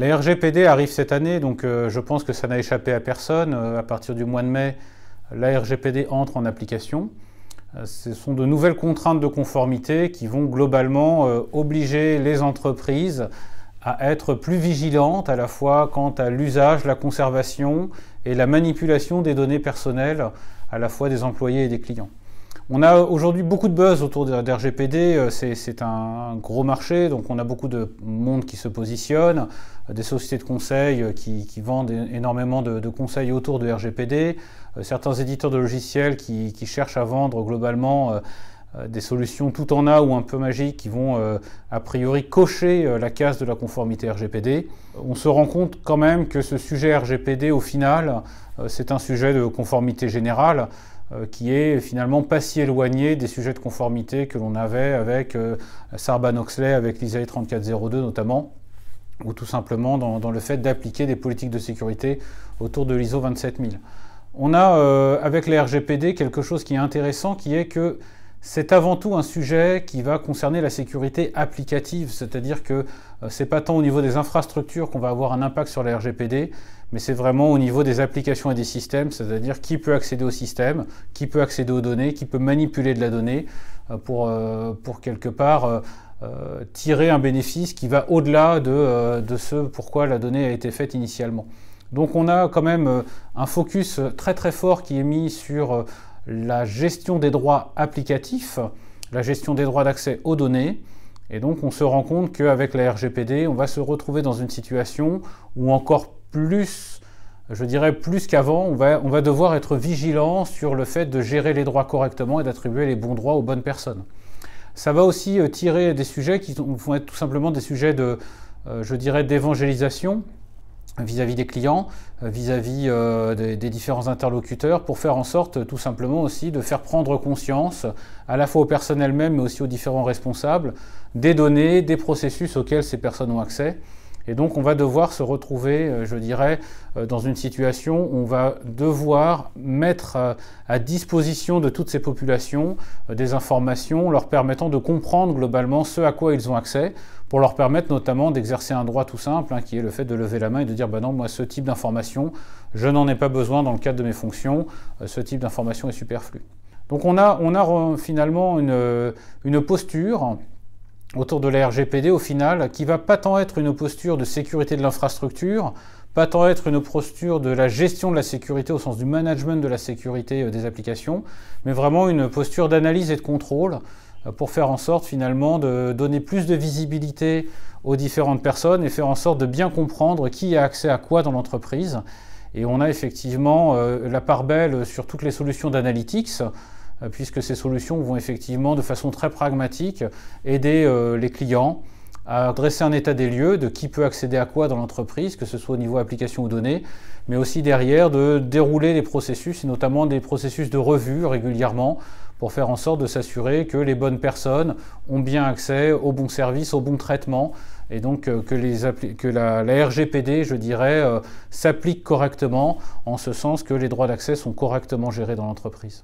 La RGPD arrive cette année, donc je pense que ça n'a échappé à personne. À partir du mois de mai, la RGPD entre en application. Ce sont de nouvelles contraintes de conformité qui vont globalement obliger les entreprises à être plus vigilantes à la fois quant à l'usage, la conservation et la manipulation des données personnelles à la fois des employés et des clients. On a aujourd'hui beaucoup de buzz autour de la RGPD, c'est un gros marché, donc on a beaucoup de monde qui se positionne, des sociétés de conseil qui vendent énormément de conseils autour de RGPD, certains éditeurs de logiciels qui cherchent à vendre globalement des solutions tout en A ou un peu magiques qui vont a priori cocher la case de la conformité RGPD. On se rend compte quand même que ce sujet RGPD au final c'est un sujet de conformité générale qui est finalement pas si éloigné des sujets de conformité que l'on avait avec Sarbanes-Oxley, avec l'ISAE 3402 notamment, ou tout simplement dans le fait d'appliquer des politiques de sécurité autour de l'ISO 27000. On a avec la RGPD quelque chose qui est intéressant, qui est que c'est avant tout un sujet qui va concerner la sécurité applicative, c'est-à-dire que c'est pas tant au niveau des infrastructures qu'on va avoir un impact sur la RGPD, mais c'est vraiment au niveau des applications et des systèmes, c'est-à-dire qui peut accéder au système, qui peut accéder aux données, qui peut manipuler de la donnée pour quelque part tirer un bénéfice qui va au-delà de ce pourquoi la donnée a été faite initialement. Donc on a quand même un focus très très fort qui est mis sur la gestion des droits applicatifs, la gestion des droits d'accès aux données. Et donc on se rend compte qu'avec la RGPD, on va se retrouver dans une situation où encore plus, je dirais plus qu'avant, on va devoir être vigilant sur le fait de gérer les droits correctement et d'attribuer les bons droits aux bonnes personnes. Ça va aussi tirer des sujets qui vont être tout simplement des sujets de, je dirais, d'évangélisation vis-à-vis des clients, vis-à-vis des différents interlocuteurs, pour faire en sorte tout simplement aussi de faire prendre conscience à la fois aux personnes elles-mêmes mais aussi aux différents responsables des données, des processus auxquels ces personnes ont accès. Et donc on va devoir se retrouver, je dirais, dans une situation où on va devoir mettre à disposition de toutes ces populations des informations leur permettant de comprendre globalement ce à quoi ils ont accès, pour leur permettre notamment d'exercer un droit tout simple, qui est le fait de lever la main et de dire « non, moi ce type d'information, je n'en ai pas besoin dans le cadre de mes fonctions, ce type d'information est superflu ». Donc on a finalement une posture autour de la RGPD au final, qui va pas tant être une posture de sécurité de l'infrastructure, pas tant être une posture de la gestion de la sécurité au sens du management de la sécurité des applications, mais vraiment une posture d'analyse et de contrôle pour faire en sorte finalement de donner plus de visibilité aux différentes personnes et faire en sorte de bien comprendre qui a accès à quoi dans l'entreprise. Et on a effectivement la part belle sur toutes les solutions d'analytics, puisque ces solutions vont effectivement de façon très pragmatique aider les clients à dresser un état des lieux de qui peut accéder à quoi dans l'entreprise, que ce soit au niveau application ou données, mais aussi derrière de dérouler les processus, et notamment des processus de revue régulièrement, pour faire en sorte de s'assurer que les bonnes personnes ont bien accès aux bons services, au bon traitement, et donc que la RGPD, je dirais, s'applique correctement, en ce sens que les droits d'accès sont correctement gérés dans l'entreprise.